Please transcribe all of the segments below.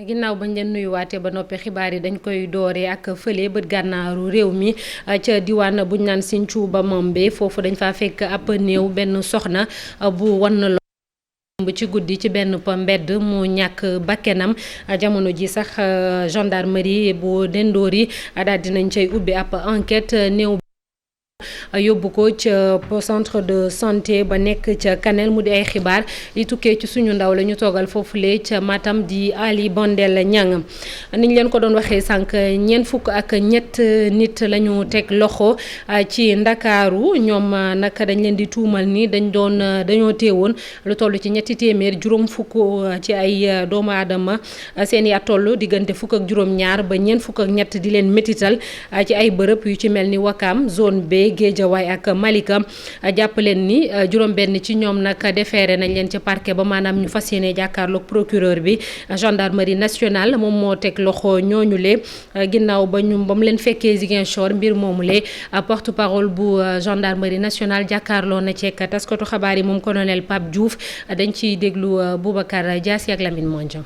ginnaaw bañ leen nuyuwaatee ba noppi xibaar yi dañ koy dooree ak fële bët gànnaaru réew mi ca diwaan buñ naan Sinthiou ba Mambe foofu dañ faa fekk ab néew benn soxna bu wan ci guddi ci benn mbedd mu ñàkk bakkenam jamono ji sax gendarmerie bu Dendori daal dinañ cay ubbi ab enquête néew yóbbu ko ca centre de santé ba nekk ca Kanel mu di ay xibaar yi tukkee ci suñu ndaw la ñu toogal foofule ca Matam di Ali Bandel Niang niñ leen ko doon waxee sànq ñeent fukk ak ñett nit la ñu teg loxo ci Ndakaaru ñoom nag dañ leen di tuumal ni dañoo teewoon lu toll ci ñetti téeméer juróom fukk ci ay doomu aadama seen i at toll diggante fukk ak juróom-ñaar ba ñeent fukk ak ñett di leen métital ci ay bërëb yu ci mel ni Wakam zone B Géejawaay ak Malika jàpp leen ni juróom-benn ci ñoom nag déféré nañ leen ci parquet ba maanaam ñu fas yéene jàkkaarloog procureur bi gendarmerie nationale moom moo teg loxo ñooñu le ginnaaw ba mu leen fekkee Ziguinchor mbir moomu le porte parole bu gendarmerie nationale jàkkaarloo na ceek taskatu xabaar yi moom colonel Pape Diouf dañ ciy déglu Boubacar Diassi ak Lamine Mondian.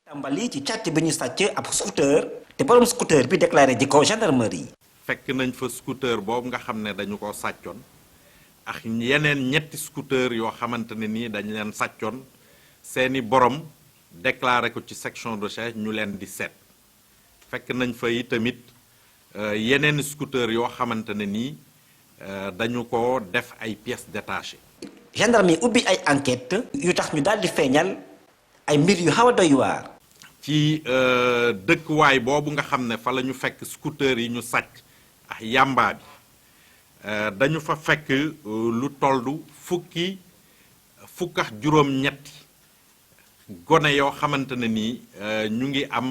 tàmbali ci càcc bi ñu sàcc ab scooter te borom scooter bi déclaré ji ko gendarmerie. fekk nañ fa scooter boobu nga xam ne dañu ko sàccoon ak yeneen ñetti scooter yoo xamante ne nii dañ leen sàccoon seeni borom déclaré ko ci section de recherche ñu leen di seet fekk nañ fa yi tamit yeneen scooter yoo xamante ne nii dañu ko def ay pièces détachées. gendarme yi ubbi ay enquête yu tax ñu daal di feeñal ay mbir yu xaw a doy waar. ci dëkkuwaay boobu nga xam ne fa la ñu fekk scooter yi ñu sàcc ak yamba bi dañu fa fekk lu tollu fukk ak juróom-ñetti gone yoo xamante ne nii ñu ngi am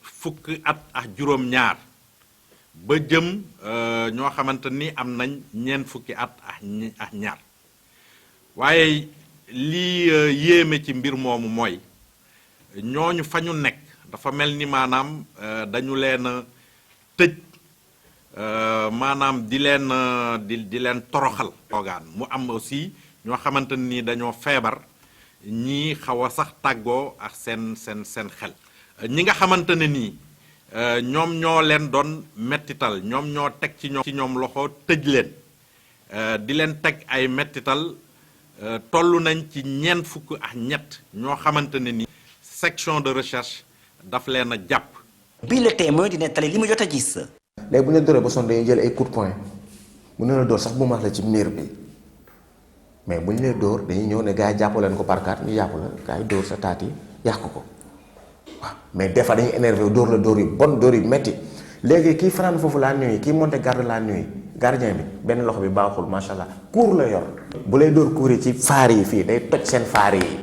fukki at ak juróom-ñaar ba jëm ñoo xamante ni am nañ ñeent fukki at ak ñaar waaye lii yéeme ci mbir moomu mooy ñooñu fa ñu nekk dafa mel ni maanaam dañu leen tëj maanaam di leen toroxal toogaan mu am aussi ñoo xamante ni dañoo feebar ñii xaw a sax tàggoo ak seen xel ñi nga xamante ne nii ñoom ñoo leen doon mettital ñoom ñoo teg ci ñoom loxo tëj leen di leen teg ay mettital toll nañ ci ñeent fukk ak ñett ñoo xamante ne ni section de recherche daf leen a jàpp. bii la témoin di nettali li mu jot a gis. léegi bu ñu la dóoree ba sonn dañuy jël ay coup de poing mu ne la dóor sax bu maax la ci miir bi mais bu ñu lay dóor dañuy ñëw ne gars yi jàppoo leen ko par carte ñu jàpp la gars yi dóor sa taat yi yàq ko waaw mais des fois dañuy énervé dóor la dóor yu bon dóor yu metti léegi kii fanaan foofu la nuit kii monté garde la nuit gardien bi benn loxo bi baaxul macha allah kuur la yor. bu lay dóor kuur yi ci faar yi fii day toj seen faar yi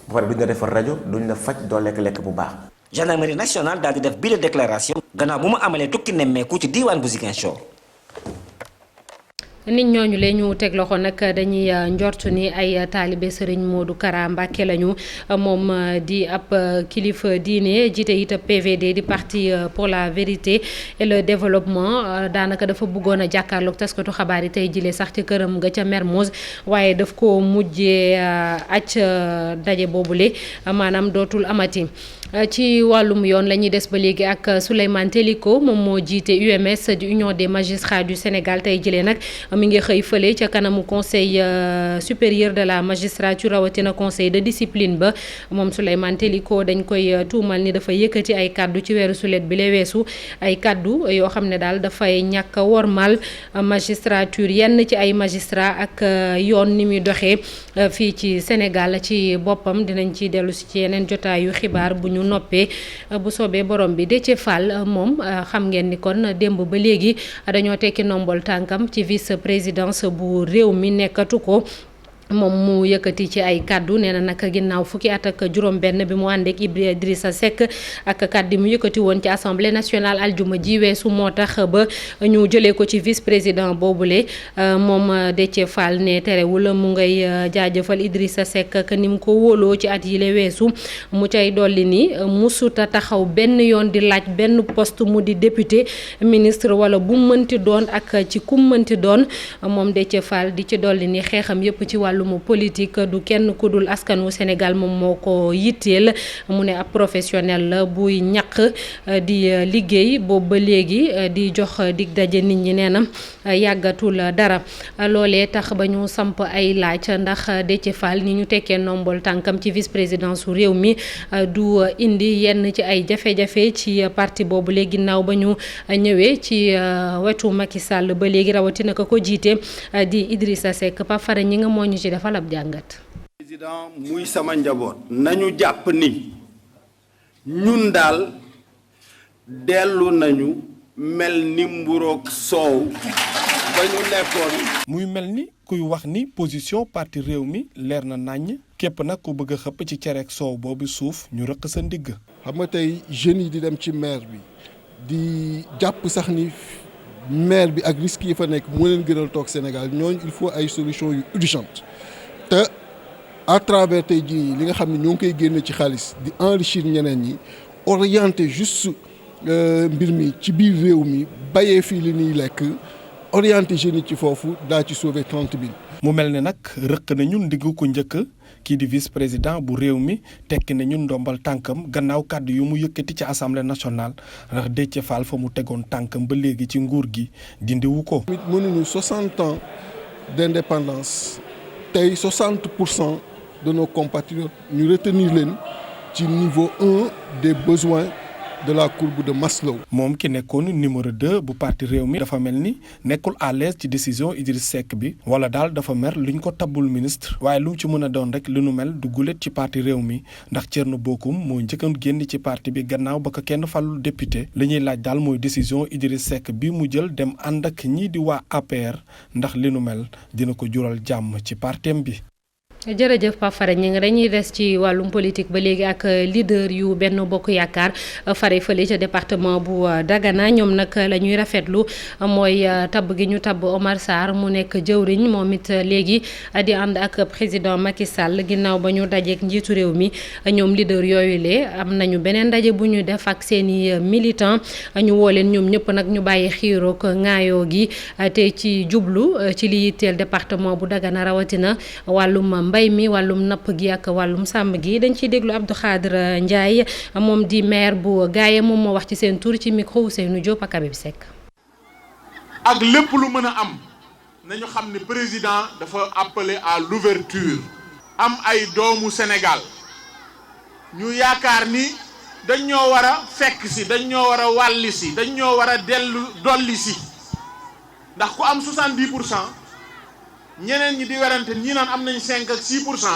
ba pare duñ la defar rajo duñ la faj doo lekk bu baax. gendarmerie nationale daal di def bii la déclaration. gannaaw bu mu amalee tukki nemmeeku ci diiwaan bu Ziguinchor. nit ñooñu la ñu teg loxo nag dañuy njortu ni ay taalibe Serigne Modou Kara Mbacké lañu moom di ab kilifa diine jiite it PVD di parti pour la vérité et le développement daanaka dafa bëggoon a jàkkaarloog taskatu xabaar yi tey jile sax ci këram nga ca Mermoz waaye daf ko mujjee acc daje boobule maanaam dootul amati. ci wàllum yoon la ñuy des ba léegi ak Souleymane Teliko moom moo jiite UMS di Union des magistrats du Sénégal tey jëlee nag mi ngi xëy fële ca kanamu conseil supérieur de la magistrature rawatina conseil de discipline ba moom Souleymane Teliko dañ koy tuumal ni dafa yëkkati ay kaddu ci weeru sulet bi la weesu ay kaddu yoo xam ne daal dafay ñàkk a wormal magistrature yenn ci ay magistrat ak yoon ni muy doxee fii ci Sénégal ci boppam dinañ ci dellu si ci yeneen jotaayu xibaar bu ñu noppee bu soobee borom bi Déthié Fall moom xam ngeen ni kon démb ba léegi dañoo tekki ndombol tànkam ci vice présidence bu réew mi nekkatu ko moom mu yëkkati ci ay kaddu nee na nag ginnaaw fukki at ak juróom-benn bi mu àndeek Idrissa Seck ak kaddu mu yëkkati woon ci assemblée nationale aljuma ji weesu moo tax ba ñu jëlee ko ci vice président boobule moom Déthié Fall ne terewul mu ngay jaajëfal Idrissa Seck ak ni mu ko wóoloo ci at yi la weesu mu cay dolli ni musuta taxaw benn yoon di laaj benn poste mu di député ministre wala bu mënti doon ak ci kum mënti doon moom Déthié Fall di ci dolli ni xeexam yëpp ci wàllu wàllum politique du kenn ku dul askanu Sénégal moom moo ko yitteel mu ne ab professionnel la buy ñaq di liggéey boobu ba léegi di jox dig daje nit ñi nee na yàggatul dara loolee tax ba ñu samp ay laaj ndax Déthié Fall ni ñu tekkee ndombol tànkam ci vice-présidence su réew mi du indi yenn ci ay jafe-jafe ci parti boobu léegi ginnaaw ba ñu ñëwee ci wetu Macky Sall ba léegi rawatina ko jiite di Idrissa Seck Pa Fara ñi nga moo ñu ci defal ab jàngat. président muy sama njaboot nañu jàpp ni ñun daal dellu nañu mel ni mburoog soow ba ñu nekkoon. muy mel ni kuy wax ni position parti réew mi leer na naññ képp nag ku bëgg a xëpp ci cereek soow boobu suuf ñu rëq sa ndigg. xam nga tey jeunes yi di dem ci maire bi di jàpp sax ni maire bi ak risques yi fa nekk moo leen gënal toog Sénégal ñooñu il faut ay solutions yu urgentes te à travers tey jii li nga xam ne ñoo ngi koy génne ci xaalis di enrichir ñeneen ñi orienter juste mbir mi ci biir réew mi bayee fii li ñuy lekk orienter jeunes yi ci foofu daa ci sauver 30 000. mu mel ne nag rëq nañu ndiggu ku njëkk kii di vice président bu réew mi tekki nañu ndombal tànkam gannaaw kàddu yu mu yëkkati ci assemblée nationale ndax Déthié Fall fa mu tegoon tànkam ba léegi ci nguur gi dindiwu ko. mënuñu 60 ans d'indépendance tey 60% de nos compatriotes ñu retenir leen ci niveau 1 des besoins de la courbe de Maslow. moom ki nekkoon numéro 2 bu parti réew mi dafa mel ni nekkul à l'aise ci décision Idriss Seck bi wala daal dafa mer luñ ko tabbul ministre waaye lu mu ci mën a doon rek lu nu mel du gulet ci parti réew mi ndax Thierno Bocoum moo njëkkoon génn ci parti bi gannaaw ba ko kenn falul député li ñuy laaj daal mooy décision Idriss Seck bi mu jël dem ànd ak ñii di waa APR ndax li nu mel dina ko jural jàmm ci partem bi. jërëjëf Pa Fara ñi nga dañuy des ci wàllum politique ba léegi ak leader yu Benno Bokk Yaakaar fare fële ca département bu Dagana ñoom nag la ñuy rafetlu mooy tabb gi ñu tabb Omar Sarr mu nekk jëwriñ moom it léegi di ànd ak président Macky Sall ginnaaw ba ñu dajeek njiitu réew mi ñoom leader yooyu lee am nañu beneen ndaje bu ñu def ak seeni militant ñu woo leen ñoom ñëpp nag ñu bàyyi xiiroog ŋaayoo gi te ci jublu ci li yitteel département bu Dagana rawatina wàllum mbay mi wàllum napp gi ak wàllum sàmm gi dañ ciy déglu Abdou Khadre Ndiaye moom di maire bu Gaye moom moo wax ci seen tur ci micro Ousseynou Diop ak Habib Seck. ak lépp lu mën a am nañu xam ne président dafa appeler à l'ouverture am ay doomu Sénégal ñu yaakaar ni dañ ñoo war a fekk si dañ ñoo war a wàlli si dañ ñoo war a dolli si ndax ku am 70%. ñeneen ñi di werante ñi naan am nañ 5 ak 6%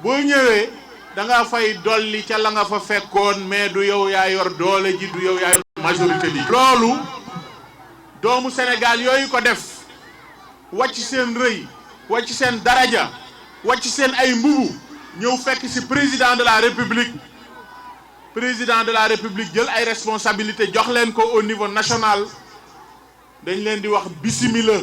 boo ñëwee da nga fay dolli ca la nga fa fekkoon mais du yow yaa yor doole ji du yow yaa yor majorité bi. loolu doomu Sénégal yooyu ko def wàcc seen rëy wàcc seen daraja wàcc seen ay mbubu ñëw fekk ci président de la république jël ay responsabilités jox leen ko au niveau national dañ leen di wax bisimila.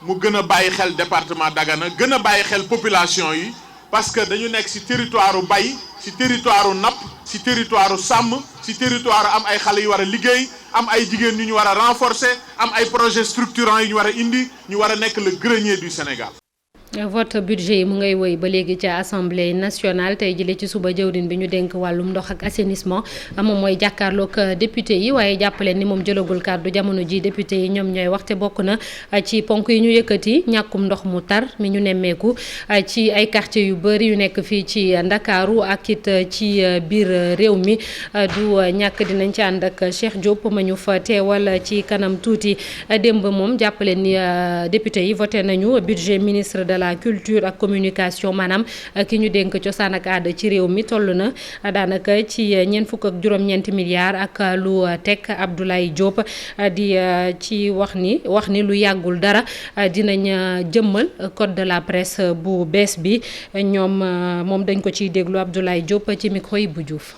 mu gën a bàyyi xel département Dagana gën a bàyyi xel population yi parce que dañu nekk ci territoire u bay ci territoire u napp ci territoire u sàmm ci territoire am ay xale yu war a liggéey am ay jigéen yu ñu war a renforcer am ay projets structurants yu ñu war a indi ñu war a nekk le grenier du Sénégal. vote budget yi mu ngay woy ba léegi ca assemblée nationale tey jëlee ci suba jëwriñ bi ñu dénk wàllum ndox ak assainissement moom mooy jàkkaarloog député yi waaye jàppaleen ni moom jëlagul kàddu jamono ji député yi ñoom ñooy waxte bokk na ci ponk yi ñu yëkkati ñàkkum ndox mu tar mi ñu nemmeeku ci ay quartiers yu bëri yu nekk fii ci Ndakaaru ak it ci biir réew mi du ñàkk dinañ ci ànd ak Cheikh Diop ma ñu fa teewal ci kanam tuuti démb moom jàppaleen ni député yi voté nañu budget ministre de la culture ak communication maanaam ki ñu dénk cosaan ak aada ci réew mi toll na daanaka ci 4.4 milliards ak lu teg Abdoulaye Diop di ci wax ni lu yàggul dara dinañ jëmmal code de la presse bu bees bi moom dañ ko ciy déglu Abdoulaye Diop ci micro yi bu Diouf.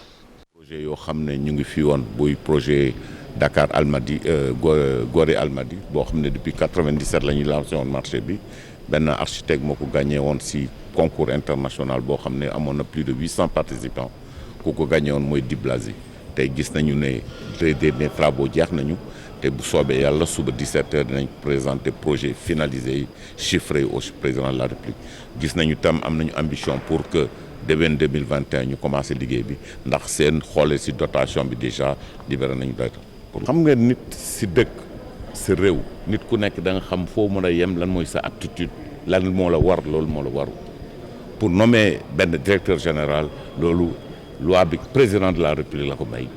projet yoo xam ne ñu ngi fi woon buy projet Dakar Almadi Gorée Almadi boo xam ne depuis 97 la ñuy lancé woon marché bi. benn architecte moo ko gagné woon ci concours international boo xam ne amoon na plus de 800 participants ku ko gagné woon mooy Di Blasi tey gis nañu ne les derniers travaux jeex nañu te bu soobee yàlla suba 17h dinañ présenter projet finalisé yi chiffré au président de la République gis nañu tam am nañu ambition pour que déwén 2021 ñu commencé liggéey bi ndax seen xoolee ci dotation bi déjà libéré nañu doy xam nga nit ci dëkk ci réew nit ku nekk da nga xam foo mën a yem lan mooy sa aptitude lan moo la war loolu moo la waru pour nommer benn directeur général loolu loi bi président de la République la ko may.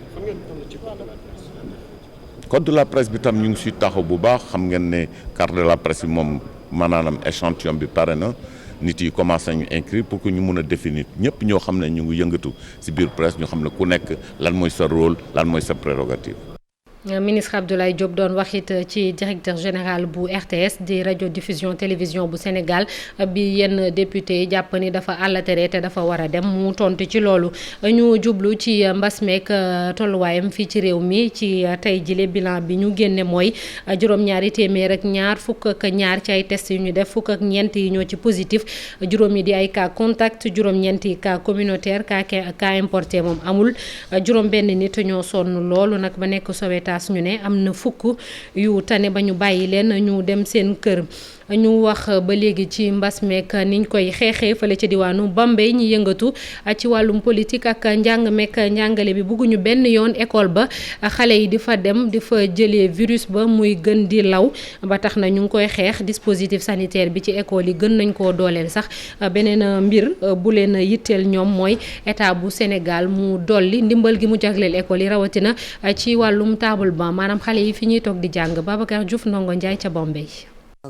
code de la presse bi tam ñu ngi ci taxaw bu baax xam ngeen ne carte de la presse bi moom maanaam échantillon bi pare na nit yi commencé nañu inscrire pour que ñu mun a définir ñëpp ñoo xam ne ñu ngi yëngatu ci biir presse ñu xam ne ku nekk lan mooy sa rôle lan mooy sa prérogative. ministre Abdoulaye Diop doon wax it ci directeur général bu RTS di radio diffusion télévision bu Sénégal bi yenn député jàpp ni dafa àllatere te dafa war a dem mu tontu ci loolu ñu jublu ci mbas meek tolluwaayam fii ci réew mi ci tey jile bilan bi ñu génne mooy juróom-ñaari téeméer ak ñaar fukk ak ñaar ci ay test yu ñu def fukk ak ñeent yi ñoo ci positif juróom yi di ay cas contact juróom-ñeenti cas communautaire cas importé moom amul juróom benn nit ñoo sonn loolu nag ba nekk Sowétas ñu ne am na fukk yu tane ba ñu bàyyi leen ñu dem seen kër ñu wax ba léegi ci mbas meek niñ koy xeexee fële ci diwaanu Bambey ñi yëngatu ci wàllum politique ak njàng meek njàngale bi bugguñu benn yoon école ba xale yi di fa dem di fa jëlee virus ba muy gën di law ba tax na ñu ngi koy xeex dispositif sanitaire bi ci école yi gën nañ koo dooleel sax beneen mbir bu leen yitteel ñoom mooy état bu Sénégal mu dolli ndimbal gi mu jagleel école yi rawatina ci wàllum table banc maanaam xale yi fi ñuy toog di jàng Babacar Diouf Ndongo Ndiaye ca Bambey.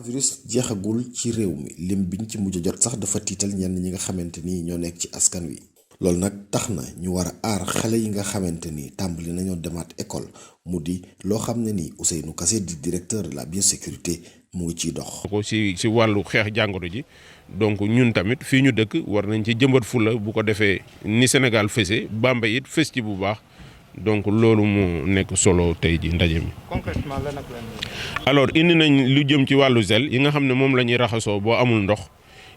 virus jeexagul ci réew mi lim biñ ci mujj jot sax dafa tiital ñenn ñi nga xamante ni ñoo nekk ci askan wi loolu nag tax na ñu war a aar xale yi nga xamante ni tàmbali nañoo demaat école mu di loo xam ne ni Ousseynou Kassé di directeur de la biosécurité mu ngi ciy dox. ko ci wàllu xeex jàngoro ji donc ñun tamit fii ñu dëkk war nañ ci jëmbat fula bu ko defee ni Sénégal fësee Bambey it fës ci bu baax. donc loolu mu nekk solo tey ji ndaje mi. concrètement lan ak lan. alors indi nañ lu jëm ci wàllu gel yi nga xam ne moom la ñuy raxasoo boo amul ndox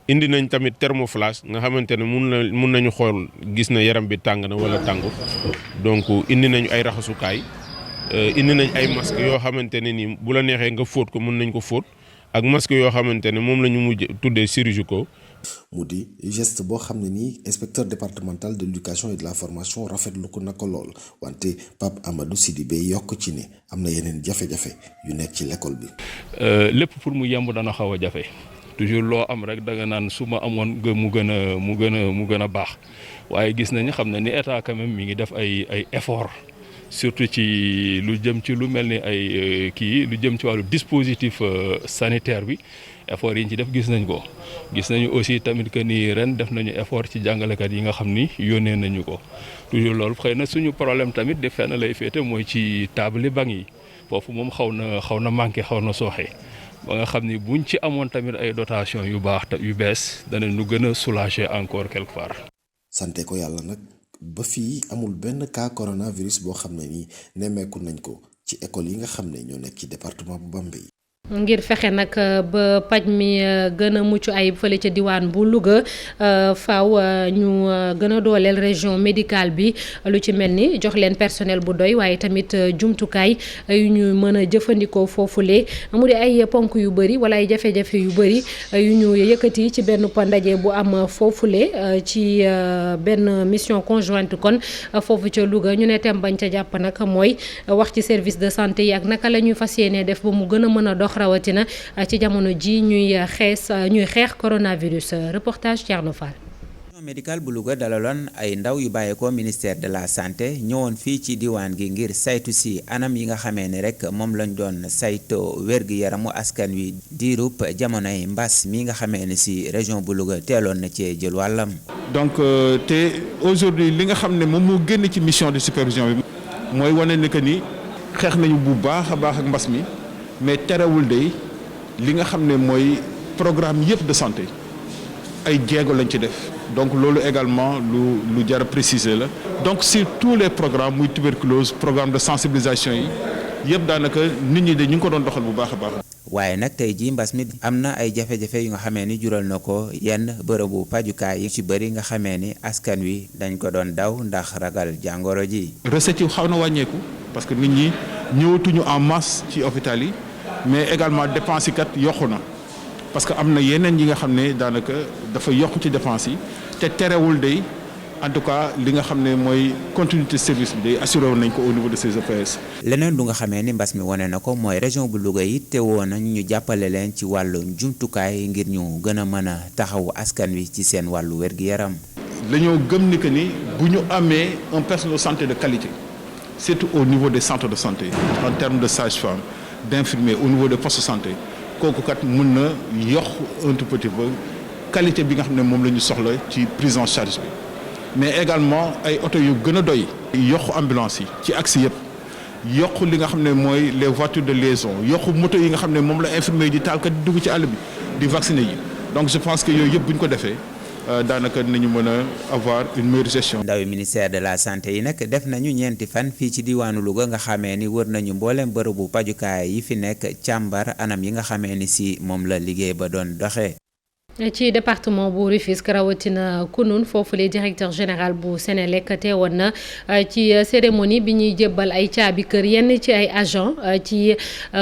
indi nañ tamit thermoflash nga xamante ne mun nañu xool gis na yaram bi tàng na wala tàngu donc indi nañu ay raxasukaay indi nañ ay masques yoo xamante ne ni bu la neexee nga fóot ko mun nañ ko fóot ak masques yoo xamante ne moom la ñu mujj tuddee chirurgicaux. mu di geste boo xam ne nii inspecteur départemental de l'éducation et de la formation rafetlu ko na ko lool wante Pape Amadou Sidibé yokk ci ne am na yeneen jafe-jafe yu nekk ci l'école bi. lépp pour mu yemb dana xaw a jafe toujours loo am rek da nga naan su ma amoon mu gën a baax waaye gis nañu xam na ni état quand même mi ngi def ay effort surtout ci lu jëm ci lu mel ni ay lu jëm ci wàllu dispositif sanitaire bi. effort yi ñu ci def gis nañ ko gis nañu aussi tamit que ni ren def nañu effort ci jàngalekat yi nga xam ni yónnee nañu ko toujours loolu xëy na suñu problème tamit di fenn lay féete mooy ci table banc yi foofu moom xaw na manqué xaw na sooxe ba nga xam ni buñ ci amoon tamit ay dotation yu baax yu bees danañ ñu gën a soulager encore quelque part. sante ko yàlla nag ba fii amul benn cas coronavirus boo xam ne nii nemmeeku nañ ko ci école yi nga xam ne ñoo nekk ci département bu Bambey. ngir fexe nag ba paj mi gën a mucc ayib fële ca diwaan bu Louga faaw ñu gën a dooleel région médicale bi lu ci mel ni jox leen personnel bu doy waaye tamit jumtukaay yu ñu mën a jëfandikoo foofule mu di ay ponk yu bëri wala ay jafe-jafe yu bëri yu ñu yëkkati ci benn ndaje bu am foofule ci benn mission conjointe kon foofu ca Louga ñu ne tem bañ ca jàpp nag mooy wax ci service de santé yi ak naka la ñuy fas yéene def ba mu gën a mën a dox rawatina ci jamono ji ñuy xeex coronavirus reportage Thierno Fall. médical bu Louga dalaloon ay ndaw yu bàyyeekoo ministère de la santé ñëwoon fii ci diwaan gi ngir saytu si anam yi nga xamee ne rek moom lañ doon saytoo wér-gu-yaramu askan wi diirub jamonoy mbas mi nga xamee ne si région bu Louga teeloon na cee jël wàllam. donc te aujourd'hui li nga xam ne moom moo génn ci mission de supervision bi mooy wane ne que ni xeex nañu bu baax a baax ak mbas mi mais terewul de li nga xam ne mooy programme yëpp de santé ay jéego lañ ci def. donc loolu également lu jar a préciser la donc sur tous les programmes muy tuberculose programme de sensibilisation yi yëpp daanaka nit ñi de ñu ngi ko doon doxal bu baax a baax. waaye nag tey jii mbas mi am na ay jafe-jafe yu nga xamee ni jural na ko yenn bërëbu pajukaay yi ci bëri nga xamee ni askan wi dañ ko doon daw ndax ragal jàngoro ji. recettes yi xaw na wàññeeku parce que nit ñi ñëwatuñu en masse ci hôpital yi mais également dépenses yi kat yokku na parce que am na yeneen yi nga xam ne daanaka dafa yokk ci dépenses yi te terewul day en tout cas li nga xam ne mooy continuité service bi day assuré woon nañ ko au niveau de ces EPS. leneen lu nga xamee ni mbas mi wane na ko mooy région bu Louga yi te woon nañ ñu jàppale leen ci wàllu jumtukaay ngir ñu gën a mën a taxawu askan wi ci seen wàllu wér-gi-yaram. dañoo gëm ni que ni bu ñu amee un personnel de santé de qualité surtout au niveau des centres de santé en termes de sages-femmes d'infirmiers au niveau des postes de santé kooku kat mën na yokk un tout petit peu qualité bi nga xam ne moom la ñu soxla ci prise en charge bi. mais également ay oto yu gën a doy yokk ambulance yi ci axe yëpp yokk li nga xam ne mooy les voitures de liaison yokk moto yi nga xam ne moom la infirmier yi di taal kat di dugg ci àll bi di vacciner yi donc je pense que yooyu yëpp bu ñu ko defee daanaka dinañu mën a avoir une meilleure gestion. ndawi ministère de la santé yi nag def nañu ñeenti fan fii ci diwaanu Louga nga xamee ni wër nañu mboolem bërëbu pajukaay yi fi nekk càmbar anam yi nga xamee ni si moom la liggéey ba doon doxee. ci département bu Rufisque rawatina Kounoune foofu le directeur général bu Senelec teewoon na ci cérémonie bi ñuy jébbal ay caabi kër yenn ci ay agent ci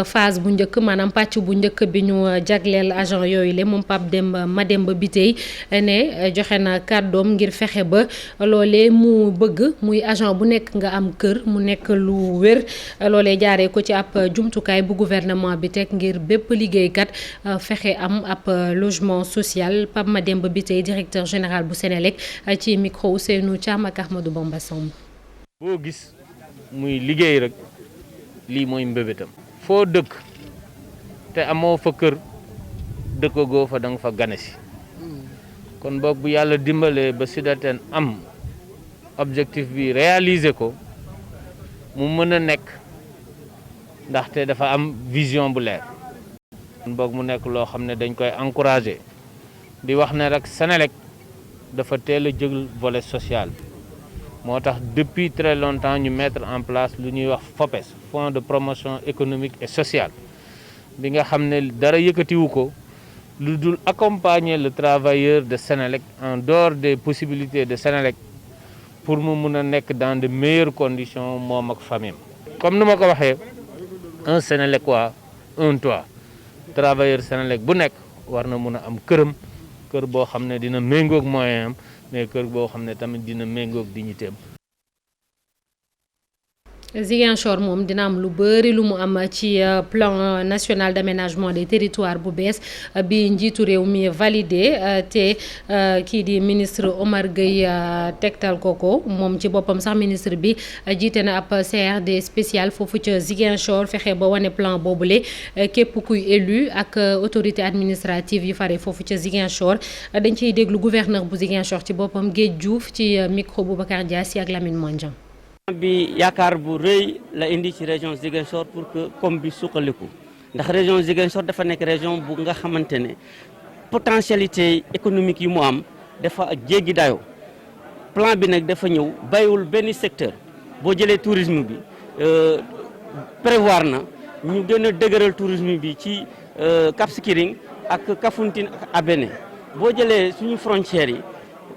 phase bu njëkk maanaam pàcc bu njëkk bi ñu jagleel agent yooyu le moom Pape Mademba Bitèye ne joxe na kàddoom ngir fexe ba loolee mu bëgg muy agent bu nekk nga am kër mu nekk lu wér loolee jaaree ko ci ab jumtukaay bu gouvernement bi teg ngir bépp liggéeykat fexe am ab logement social. Pape Mademba Bitèye directeur général bu Senelec ci micro Ousseynou Thiam ak Ahmadou Bamba Samb. boo gis muy liggéey rek lii mooy mbébétam foo dëkk te amoo fa kër dëkkagoo fa da nga fa gane si kon boog bu yàlla dimbalee ba Sudaten am objectif bi réaliser ko mu mën a nekk ndaxte dafa am vision bu leer kon boog mu nekk loo xam ne dañ koy encourager di wax ne rek Senelec dafa teel a jël volet social moo tax depuis très longtemps ñu mettre en place lu ñuy wax FOPES fonds de promotion économique et sociale bi nga xam ne dara yëkkatiwu ko lu dul accompagner le travailleur de Senelec en dehors des possibilités de Senelec pour mu mun a nekk dans de meilleures conditions moom ak famille comme ni ma ko waxee un Sénélecois un toit travailleur Senelec bu nekk war na mun a am këram kër boo xam ne dina méngoog moyen am mais kër boo xam ne tamit dina méngoog dignité am. Ziguinchor moom dina am lu bëri lu mu am ci plan national d'aménagement des territoires bu bees bi njiitu réew mi validé te kii di ministre Omar Gueye tegtal ko moom ci boppam sax ministre bi jiite na ab CRD spécial foofu ca Ziguinchor fexe ba wane plan boobule képp kuy élu ak autorité administrative yi fare foofu ca Ziguinchor dañ ciy déglu gouverneur bu Ziguinchor ci boppam Géej Diouf ci micro Boubacar Diassi ak Lamine Mandiang. bi yaakaar bu rëy la indi ci région Ziguinchor pour que comme bi suqaliku ndax région Ziguinchor dafa nekk région bu nga xamante ne potentialité économique yi mu am dafa jéggi dayoo plan bi nag dafa ñëw bàyyiwul benn secteur boo jëlee tourisme bi prévoir na ñu gën a dëgëral tourisme bi ci Cap Skirring ak Kafountine ak Abéné boo jëlee suñu frontières yi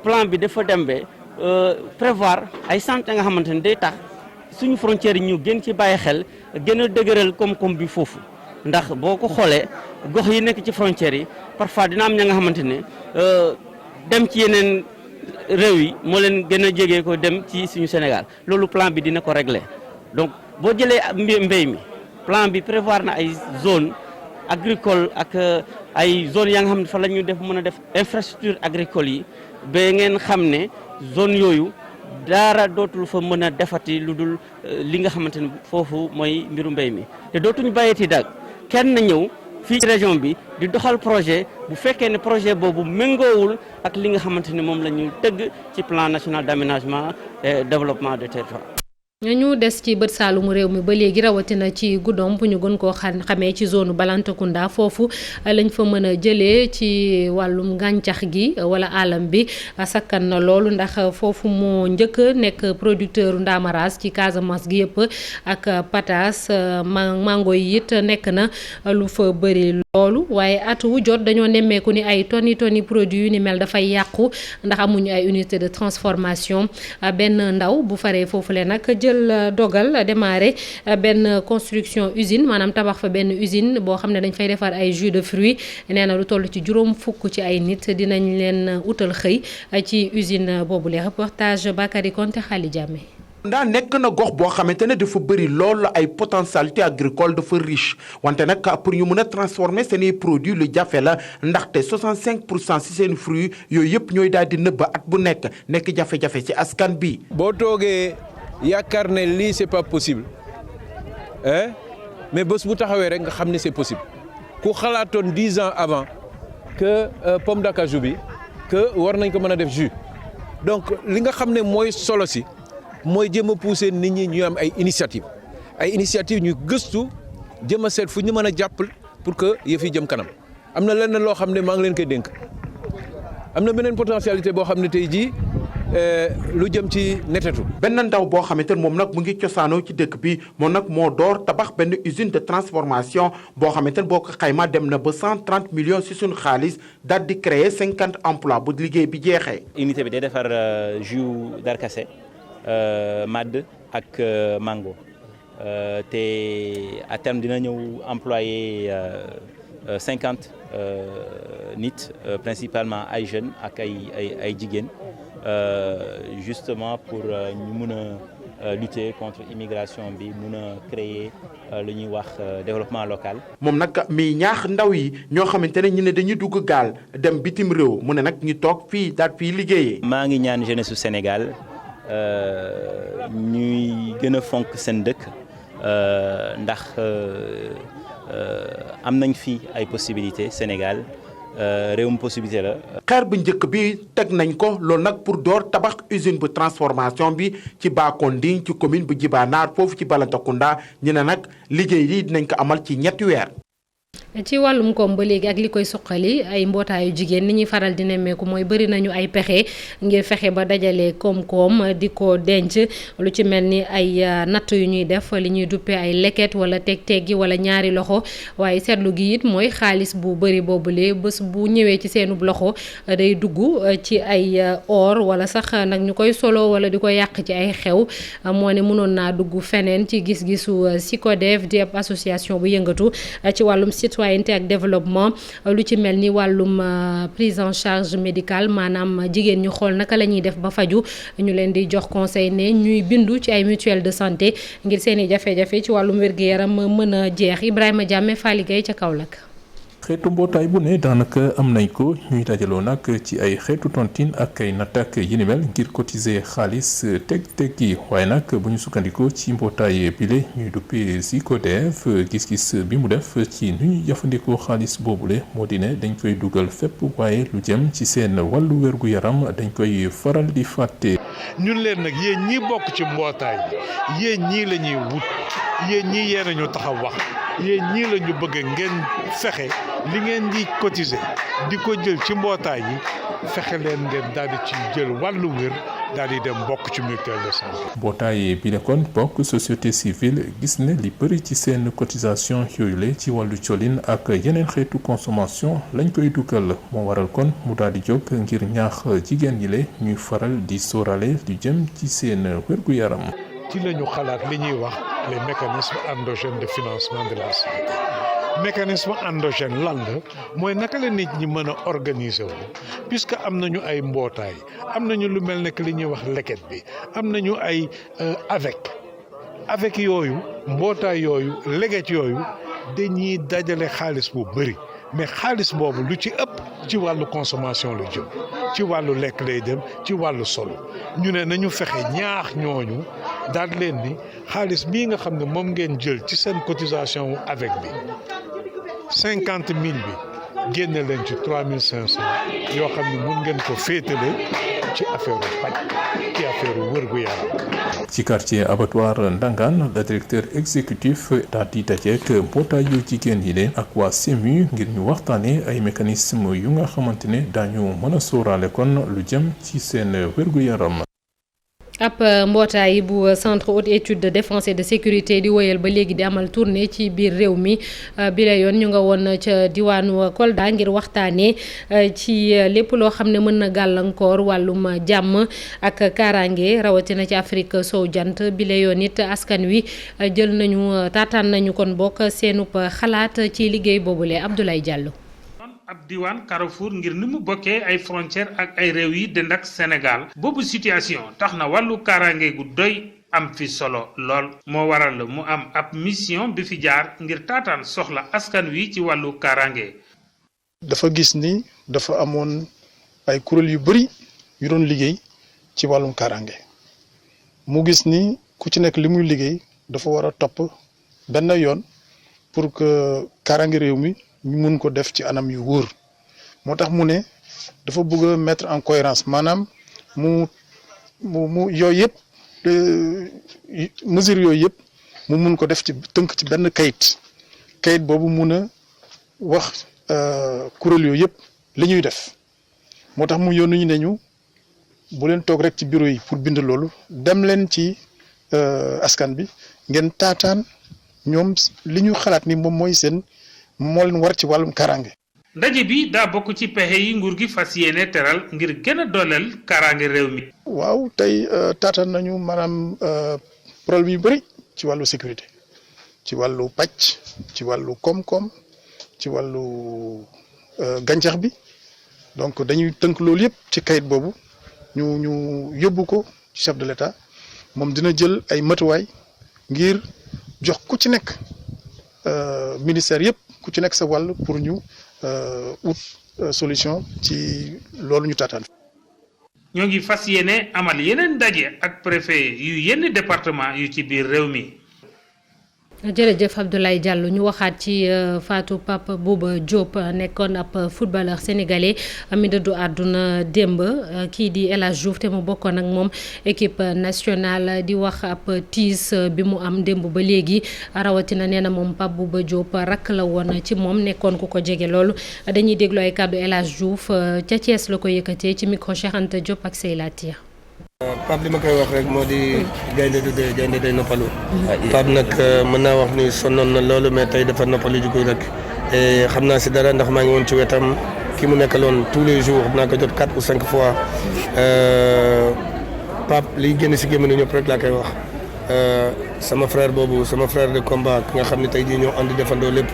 plan bi dafa dembe prévoir ay centres nga xamante ne day tax suñu frontières yi ñu gën ci bàyyi xel gën a dëgëral koom-koom bi foofu ndax boo ko xoolee gox yi nekk ci frontières yi parfois dina am ña nga xamante ne dem ci yeneen réew yi moo leen gën a jege ko dem ci suñu Sénégal loolu plan bi dina ko régler donc boo jëlee mbéy mi plan bi prévoir na ay zone agricole ak ay zone yaa nga xam ne fa la ñu def mën a def infrastructure agricole yi ba ngeen xam ne zone yooyu dara dootul fa mën a defati lu dul li nga xamante ne foofu mooy mbiru mbéy mi te dootuñu bàyyeti dag kenn ñëw fii ci région bi di doxal projet bu fekkee ne projet boobu méngoowul ak li nga xamante ne moom la ñu tëgg ci plan national d'aménagement et développement des territoires ñu des ci bët saalumu réew mi ba léegi rawatina ci Goudomp ñu gën koo xamee ci zone Balantacounda foofu lañ fa mën a jëlee ci wàllum gàncax gi wala alam bi sakkan na loolu ndax foofu moo njëkk nekk producteur ndaamaraas ci Casamance gi yëpp ak pataas mango yi it nekk na lu fa bëri loolu waaye at wu jot dañoo nemmeeku ni ay tonni produit yu ni mel dafay yàqu ndax amuñu ay unité de transformation benn ndaw bu faree foofu le nag jël dogal démarrer benn construction usine maanaam tabax fa benn usine boo xam ne dañ fay defar ay jus de fruits nee na lu toll ci juróom fukk ci ay nit dinañ leen utal xëy ci usine boobule. Reportage Bakary Konte Xali Diame. ndaa nekk na gox boo xamante ne dafa bëri lool ay potentialité agricole dafa riche wante nag pour ñu mën a transformer seeni produits lu jafe la ndaxte 65% ci seen fruits yooyu yëpp ñooy daal di nëbb at bu nekk jafe-jafe ci askan bi. boo toogee yaakaar ne lii c'est pas possible mais bés bu taxawee rek nga xam ne c'est possible ku xalaatoon 10 ans avant que pomme d'acajou bi que war nañ ko mën a def jus donc li nga xam ne mooy solo si. mooy jëm a pousser nit ñi ñu am ay initiative ñu gëstu jëm a seet fu ñu mën a jàppal pour que yëf yi jëm kanam am na lenn loo xam ne maa ngi leen koy dénk am na beneen potentialité boo xam ne tey jii lu jëm ci netetu. benn ndaw boo xamante ne moom nag mu ngi cosaanoo ci dëkk bi moom nag moo door tabax benn usine de transformation boo xamante ne boo ko xayma dem na ba 130 millions ci suñu xaalis daal di créer 50 emplois bu liggéey bi jeexee. unité bi day defar jus darkase madd ak mango te à terme dina ñëw employé 50 nit principalement ay jeunes ak ay jigéen justement pour ñu mun a lutter contre immigration bi mun a créer lu ñuy wax développement local. moom nag mi ñaax ndaw yi ñoo xamante ne ñu ne dañuy dugg gaal dem bitim réew mu ne nag ñu toog fii daal fii liggéeyee. maa ngi ñaan jeunesse su Sénégal. ñuy gën a fonk seen dëkk ndax am nañ fi ay possibilités Sénégal réewum possibilité la. xeer bu njëkk bi teg nañ ko loolu nag pour door tabax usine bu transformation bi ci Bakonding ci commune bu Djibanaar foofu ci Balantacounda ñu ne nag liggéey yi dinañ ko amal ci 3 weer. ci wàllum koom ba léegi ak li koy suqali ay mbootaayu jigéen ni ñuy faral di nemmeeku mooy bëri nañu ay pexe ngir fexe ba dajale koom-koom di ko denc lu ci mel ni ay natt yu ñuy def li ñuy duppee ay leket wala teg-teggi wala ñaari loxo waaye seetlu gi it mooy xaalis bu bëri boobule bés bu ñëwee ci seenub loxo day dugg ci ay or wala sax nag ñu koy solo wala di ko yàq ci ay xew moo ne mënoon naa dugg feneen ci gis-gisu SYCODEV di ab association bu yëngatu ci wàllum citoyenneté ak développement lu ci mel ni wàllum prise en charge médicale maanaam jigéen ñu xool naka la ñuy def ba faju ñu leen di jox conseil ne ñuy bindu ci ay mutuelle de santé ngir seeni jafe-jafe ci wàllum wér-gu-yaram mën a jeex Ibrahima Diame Faligay ca Kaolack. xeetu mbootaay bu ne daanaka am nañ ko ñuy dajaloo nag ci ay xeetu tontine ak ay natak yi ni mel ngir cotiser xaalis teg yi waaye nag bu ñu sukkandikoo ci mbootaay bile ñuy duppee SYCODEV gis-gis bi mu def ci nu ñuy jëfandikoo xaalis boobule moo di ne dañ koy dugal fépp waaye lu jëm ci seen wàllu wérgu yaram dañ koy faral di fàtte. ñun leen nag yéen ñi bokk ci mbootaay bi yéen ñii la ñuy wut yéen ñii yéen a ñu taxaw wax yéen ñii la ñu bëgg ngeen fexe li ngeen di cotiser di ko jël ci mbootaay yi fexe leen ngeen daal di ci jël wàllu wér daal di dem bokk ci mutuelle de santé. mbootaay bi nekkoon bokk société civile gis ne li bëri ci seen cotisation yooyu la ci wàllu colin ak yeneen xeetu consommation lañ koy dugal moo waral kon mu daal di jóg ngir ñaax jigéen yi la ñuy faral di sóorale lu jëm ci seen wérgu yaram. ci la ñu xalaat li ñuy wax les mécanismes endogènes de financement de la santé mécanisme endogène lan la mooy naka la nit ñi mën a organiser wu puisque am nañu ay mbootaay am nañu lu mel ne que li ñuy wax leket bi am nañu ay avec yooyu mbootaay yooyu leget yooyu dañuy dajale xaalis bu bëri mais xaalis boobu lu ci ëpp ci wàllu consommation la jëm ci wàllu lekk lay dem ci wàllu solo ñu ne nañu fexe ñaax ñooñu daal leen ni xaalis bii nga xam ne moom ngeen jël ci seen cotisation avec bi 50 000 bi génne leen ci 3 500 yoo xam ne mun ngeen ko féetale ci affaire paj ci affaire wërgu yaram. ci quartier abattoir Ndangaan le directeur exécutif daal di dajeek mbootaayu jigéen yi leen ak waa SEMU ngir ñu waxtaanee ay mécanisme yu nga xamante ne daañu mën a sóoraale kon lu jëm ci seen wér-gu-yaram. ab mbootaay bu centre haute étude de défense et de sécurité di woyal ba léegi di amal tournée ci biir réew mi bi la yoon ñu nga woon ca diwaanu Kolda ngir waxtaanee ci lépp loo xam ne mën na gàllankoor wàllum jàmm ak kaaraange rawatina ci Afrique sow jant bi la yoon it askan wi jël nañu taataan nañu kon bokk seenub xalaat ci liggéey boobule Abdoulaye Diallo. ab diwaan Carrefour ngir ni mu bokkee ay frontières ak ay réew yi dend ak Sénégal boobu situation tax na wàllu kaaraange gu doy am fi solo lool moo waral mu am ab mission bi fi jaar ngir taataan soxla askan wi ci wàllu kaaraange. dafa gis ni dafa amoon ay kuréel yu bari yu doon liggéey ci wàllum kaaraange mu gis ni ku ci nekk li muy liggéey dafa war a topp benn yoon pour que kaaraange réew mi ñu mun ko def ci anam yu wóor moo tax mu ne dafa bëgg a mettre en cohérence maanaam mu yooyu yëpp mesures yooyu yëpp mu mun ko def ci tënk ci benn kayit boobu mun a wax kuréel yooyu yëpp li ñuy def moo tax mu yónni ñu ne ñu bu leen toog rek ci bureau yi pour bind loolu dem leen ci askan bi ngeen taataan ñoom li ñu xalaat ni moom mooy seen moo leen war ci wàllum kaaraange. ndaje bi daa bokk ci pexe yi nguur gi fas yéene teral ngir gën a dooleel kaaraange réew mi. waaw tey taataan nañu maanaam problème yu bëri ci wàllu sécurité ci wàllu pàcc ci wàllu koom-koom ci wàllu gàncax bi donc dañuy tënk loolu yëpp ci kayit boobu ñu yóbbu ko chef de l'État moom dina jël ay matuwaay ngir jox ku ci nekk ministère yëpp. ku ci nekk sa wàll pour ñu ut solution ci loolu ñu taataan. ñoo ngi fas yéene amal yeneen ndaje ak préfet yu yenn département yu ci biir réew mi. jërëjëf Abdoulaye Diallo ñu waxaat ci faatu Pape Bouba Diop nekkoon ab footballeur sénégalais mi dëddu àdduna démb kii di El Hadj Diouf te mu bokkoon ak moom équipe nationale di wax ab tiis bi mu am démb ba léegi rawatina nee na moom Pape Bouba Diop rakk la woon ci moom nekkoon ku ko jege loolu dañuy déglu ay kàddu El Hadj Diouf ca Thiès la ko yëkkatee ci micro Cheikh Anta Diop ak Seyla Tia. Pape li ma koy wax rek moo di gaynde du dee gaynde day noppalu. Pape nag mën naa wax ni sonnoon na loolu mais tey dafa noppalu jugul rek et xam naa si dara ndax maa ngi woon ci wetam ki mu nekkaloon tous les jours naa ko jot 4 ou 5 fois Pape liy génn si gémmiñu ñëpp rek laa koy wax sama frère boobu sama frère de combat ki nga xam ne tey jii ñoo andi defandoo lépp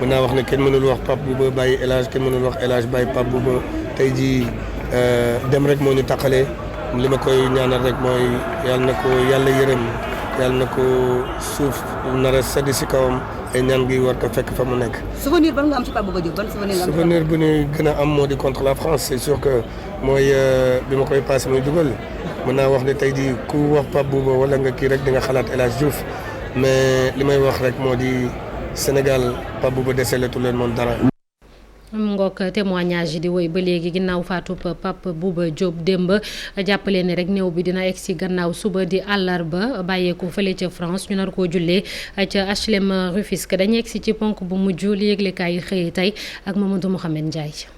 mën naa wax ne kenn mënul wax Pape Bouba bàyyi El Hadj kenn mënul wax El Hadj bàyyi Pape Bouba tey jii dem rek moo ñu tàqalee. li ma koy ñaanal rek mooy yàlla na ko yàlla yërëm yàlla na ko suuf nar a sedd si kawam ay ñaan gi war ko fekk fa mu nekk. souvenir ban nga am ci Pape Bouba Diop ban souvenir nga am. souvenir bu ñuy gën a am moo di contre la France c'est sûr que mooy bi ma koy passé muy dugal mën naa wax ne tey jii ku wax Pape Bouba wala nga kii rek di nga xalaat El Hadj Diouf mais li may wax rek moo di Sénégal Pape Bouba deseletu leen moom dara. ngook témoignage yi di woy ba léegi ginnaaw faatu Pape Bouba Diop démb jàppale ne rek néew bi dina egg si gannaaw suba di àllarba bàyyeeku fële ca France ñu nar koo jullee ca HLM Rufisque dañu egg si ci ponk bu mujj li yëglekaay yi xëyee tey ak Mamadou Mouhamed Ndiaye.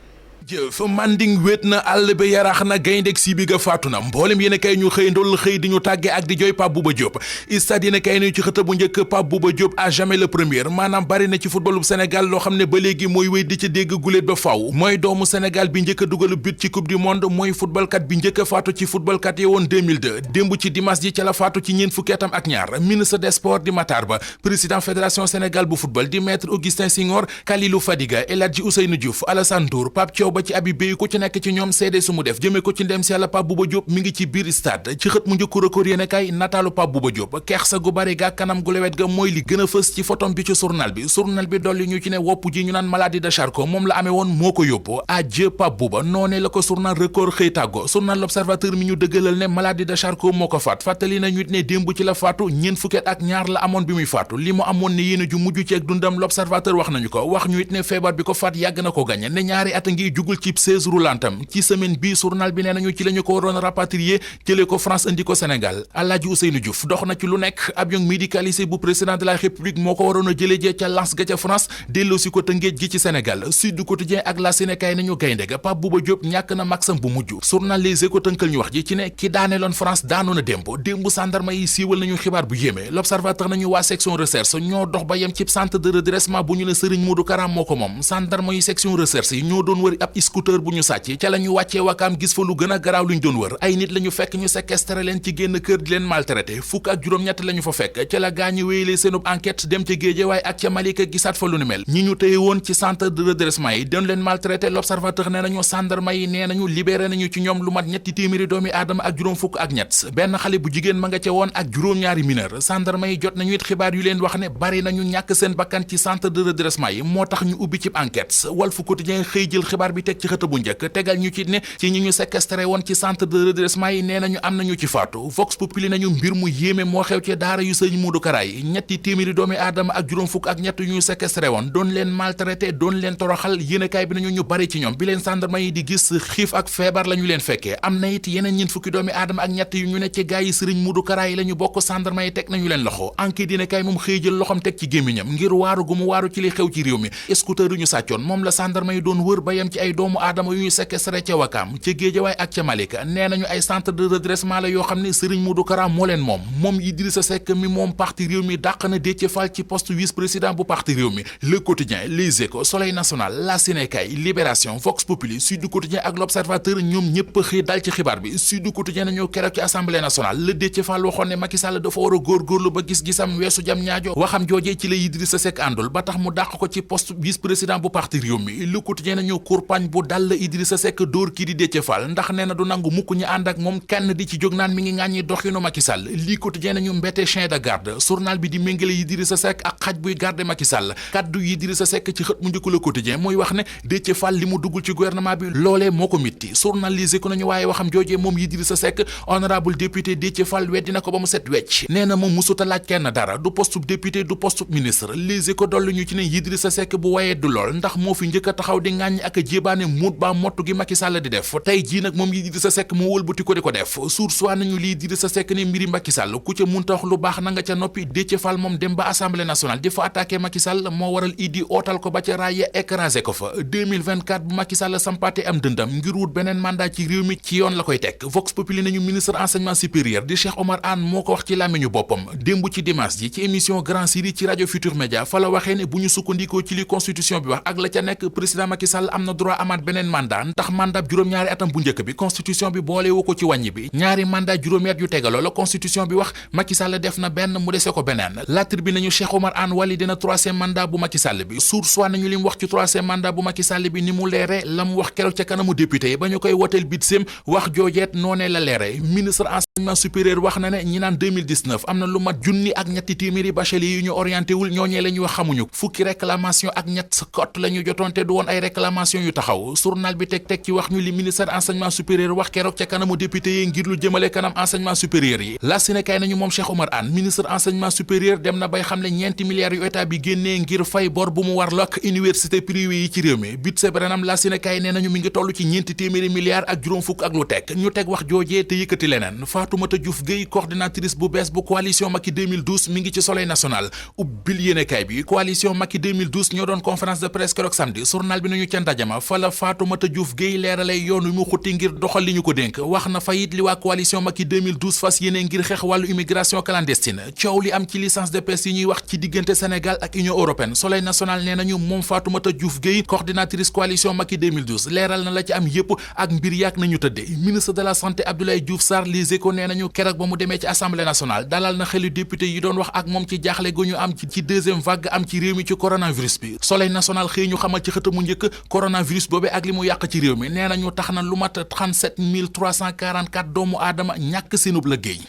jëf manding wéet na àll bi yaraax na gayndeg si bi ga faatu na mboolem yéen a kay ñu xëy ndool xëy di ñu tàggee ak di jooy Pape Bouba Diop stade yéen a kay ñu ci xëta bu njëkk Pape Bouba Diop à jamais le premier maanaam bari na ci footballu Sénégal loo xam ne ba léegi mooy wéy di ci dégg guléet ba faw mooy doomu Sénégal bi njëkk a dugalu but ci coupe du monde mooy footballkat bi njëkk a faatu ci footballkat yi woon 2002 démb ci dimanche ji ca la faatu ci ñeent fukki atam ak ñaar ministre des sports di Matar Ba président fédération Sénégal bu football di maître Augustin Senghor Kalilou Fadiga El Hadji Ousseynou Diouf Alassane Ndour Pape Thiaw ba ci Habib Beye ku ci nekk ci ñoom seede su mu def jëmee ko ci ndem si yàlla Pape Bouba Diop mi ngi ci biir stade ci xët mu njëkku record yéene kay nataalu Pape Bouba Diop kersa gu bari ga kanam gu lewet ga mooy li gën a fës ci photom bi ci journal bi dolli ñu ci ne wopp ji ñu naan maladie de Charcot moom la amee woon moo ko yóbbu adieu Pape Bouba noonee la ko journal record xëy tàggo journal l'Observateur mi ñu dëggalal ne maladie de Charcot moo ko faat fàttali nañu it ne démb ci la faatu ñeent fukki at ak ñaar la amoon bi muy faatu li mu amoon ne yéene ju mujj ci ak dundam l'Observateur wax nañu ko wax ñu it ne feebar bi ko faat yàgg na ko gañe ne ñaari at a ngi jug yéegul ci chaise roulantam ci semaine bi journal bi nee nañu ci la ñu ko waroon rapatrier jëlee ko France indi ko Sénégal Alaaji Ousseynou Diouf dox na ci lu nekk avion médicalisé bu président de la République moo ko waroon a jëlee jee ca Lens ga ca France delloosi ko Tëngéej gi ci Sénégal Sud Quotidien ak La Sénégal nañu gaynde ga Pape Bouba Diop ñàkk na maxam bu mujj journal Les Échos tënkal ñu wax ji ci ne ki daaneeloon France daanu na démb sandarma yi siiwal nañu xibaar bu yéeme L'Observateur nañu waa section recherche ñoo dox ba yem ci centre de redressement bu ñu ne Serigne Modou Kara moo ko moom sandarma yi section recherche yi ñoo doon wër ab scooter bu ñu sàcc ca la ñu wàccee Wakaam gis fa lu gën a garaaw lu ñu doon wër ay nit la ñu fekk ñu séquestré leen ci génn kër di leen maltraité fukk ak juróom-ñett la ñu fa fekk ca la gaañu wéyalee seenub enquête dem ca Guédiawaye ak ca Malika gisaat fa lu ni mel ñi ñu téye woon ci centre de redressement yi doon leen maltraité L'Observateur nee nañu sandarma yi nee nañu libéré nañu ci ñoom lu mat ñetti téeméeri doomi aadama ak juróom fukk ak ñett benn xale bu jigéen ma nga ca woon ak juróom-ñaari mineur sandarma yi jot nañu it xibaar yu leen wax ne bari nañu ñàkk seen bakkan ci centre de redressement yi moo tax ñu ubbi ci enquête Walf Quotidien xëy jël xibaar bi teg ci xët bu njëkk tegal ñu ci ne ci ñi ñu séquestré woon ci centre de redressement yi nee nañu am nañu ci faatu Vox Populi nañu mbir mu yéeme moo xew ci daara yu Sëriñ Modou Kara yi ñetti téeméeri doomi aadama ak juróom fukk ak ñett yu ñu séquestré woon doon leen maltraité doon leen toroxal yéenekaay bi nañu ñu bari ci ñoom bi leen sandarma yi di gis xiif ak feebar la ñu leen fekkee am na it yeneen ñeent fukki doomi aadama ak ñett yu ñu ne ci gaay yi Sëriñ Modou Kara yi la ñu bokk sandarma yi teg nañu leen loxo enquête dina kay moom xëy jël loxom teg ci gémmiñam ngir waaru gu mu waaru ci li xew ci réew mi scooter yu ñu sàccoon moom la sandarma yi doon wër ba yem ci ay doomu aadama yu ñu séquestré ca Wakaam ca Géejawaay ak ca Malika nee nañu ay centre de redressement la yoo xam ne Sëriñ Modou Kara moo leen moom Idrissa Seck mi moom parti réew mi dàq na Déthié Fall ci poste vice-président bu parti réew mi Le Quotidien Les Échos Soleil National La Sénégal Libération Vox Populi Sud Quotidien ak L'Observateur ñoom ñëpp xëy dal ci xibaar bi Sud Quotidien nañu keroog ci Assemblée nationale le Déthié Fall waxoon ne Macky Sall dafa war a góorgóorlu ba gis-gisam weesu jam ñaajo waxam joojee ci la Idrissa Seck àndul ba tax mu dàq ko ci poste vice-président bu parti réew mi Le Quotidien nañu kurpañ bu dal la Idrissa Seck dóor kii di Déthié Fall ndax nee na du nangu mukk ñi ànd ak moom kenn di ci jóg naan mi ngi ŋàññi doxinu Macky Sall lii Quotidien nañu mbette chien de garde journal bi di méngale Idrissa Seck ak xaj buy garde Macky Sall kaddu Idrissa Seck ci xët mu njëkk Le Quotidien muy wax ne Déthié Fall li mu duggul ci gouvernement bi loolee moo ko mitti journalisé ko nañu waaye waxam joojee moom Idrissa Seck honorable député Déthié Fall weddi na ko ba mu set wecc nee na moom musuta laaj kenn dara du poste député du poste ministre Les Échos dollu ñu ci ne Idrissa Seck bu wayee du lool ndax moo fi njëkk a taxaw di ŋàññ ak a jébaane muut baa mottu gi Macky Sall di def tey jii nag moom Idrissa Seck mu wëlbati ko di ko def source waa nañu lii Idrissa Seck ne mbiri Macky Sall ku ca munta wax lu baax na nga ca noppi Déthié Fall moom dem ba assemblée nationale di fa attaqué Macky Sall moo waral Idi ootal ko ba ca raaya écrasé ko fa 2024 bu Macky Sall sampaate am dëndam ngir wut beneen mandat ci réew mi ci yoon la koy teg Vox Populi nañu ministre enseignement supérieur di Cheikh Omar Anne moo ko wax ci làmmiñu boppam démb ci dimanche ji ci émission Grand Série ci rajo Futur Média fa la waxee ne bu ñu sukkandikoo ci li constitution bi wax ak la ca nekk président Macky Sall am na droit amaat beneen mandat ndax mandat juróom-ñaari atam bu njëkk bi constitution bi boolewu ko ci wàññi bi ñaari mandat juróomi at yu tegaloo la constitution bi wax Macky Sall def na benn mu dese ko beneen La Tribune nañu Cheikh Omar Anne wali dina troisième mandat bu Macky Sall bi Source A nañu li mu wax ci troisième mandat bu Macky Sall bi ni mu leere la mu wax keroog ca kanamu député yi ba ñu koy woteel bitseem wax joojeet noonee la leere ministre enseignement supérieur wax na ne ñi naan 2019 am na lu mat junni ak ñetti téeméeri bachelier yu ñu orienté wul ñooñee la ñu wax xamuñu fukki réclamation ak ñett kot la ñu jotoonte du woon ay réclamation yu taxaw journal bi teg ci wax ñu li ministère enseignement supérieur wax keroog ca kanamu député yi ngir lu jëmale kanam enseignement supérieur yi la Sénégal nañu moom Cheikh Omar Anne ministre enseignement supérieur dem na bay xam ne ñeenti milliards yu état bi génnee ngir fay bor bu mu war lokk université privée yi ci réew mi bit sebrenam la Sénégal nee nañu mi ngi toll ci ñeenti téeméeri milliards ak juróom fukk ak lu teg ñu teg wax joojee te yëkkati leneen Fatoumata Diouf Gueye coordinatrice bu bees bu coalition Macky 2012 mi ngi ci Soleil national ubbil yéenekaay bi coalition Macky 2012 ñoo doon conférence de presse keroog samedi journal bi nañu ca ndajama fa la Fatoumata Diouf Gueye leeralay yoon wi mu xutti ngir doxal li ñu ko dénk wax na fa it li waa coalition Macky 2012 fas yéene ngir xeex wàllu immigration clandestine coow li am ci licence de pêche yi ñuy wax ci diggante Sénégal ak Union européenne Soleil national nee nañu moom Fatoumata Diouf Gueye coordinatrice coalition Macky 2012 leeral na la ci am yépp ak mbir yaak nañu tëdde ministre de la santé Abdoulaye Diouf Sarr Les Échos nee nañu keroog ba mu demee ci assemblée nationale dalal na xelu député yi doon wax ak moom ci jaaxle gu ñu am ci deuxième vague am ci réew mi ci coronavirus bi Soleil national xëy ñu xamal ci xëtamu njëkk coronavirus boobee ak li mu yàq ci réew mi nee nañu tax na lu mat 37 344 doomu aadama ñàkk seenub liggéey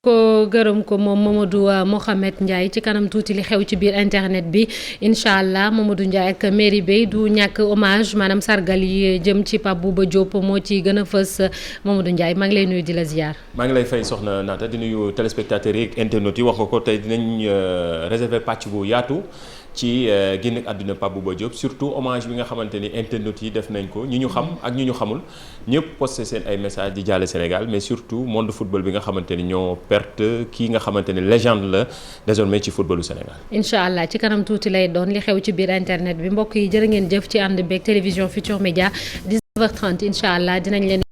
ko gërëm ko moom Mamadou Mohamed Ndiaye. ci kanam tuuti li xew ci biir internet bi incha allah Mamadou Ndiaye ak mairie bay du ñàkk hommage maanaam sargal yi jëm ci Pape Bouba Diop moo ci gën a fës. Mamadou Ndiaye maa ngi lay nuyu di la ziar. maa ngi lay fay soxna Naata di nuyu téléspectateurs yi ak internautes yi wax nga ko tey dinañ réserver pàcc bu yaatu ci génn àdduna Pape Bouba Diop surtout hommage bi nga xamante ni internautes yi def nañ ko ñi ñu xam ak ñi ñu xamul ñëpp posté seen ay message di jaale Sénégal mais surtout monde football bi nga xamante ni ñoo perte kii nga xamante ni légende la désormais ci footballu Sénégal. incha allah ci kanam tuuti lay doon li xew ci biir internet bi mbokk yi jërë ngeen jëf ci ànd beeg télévision Futurs Médias 19h30 incha allah dinañ leen.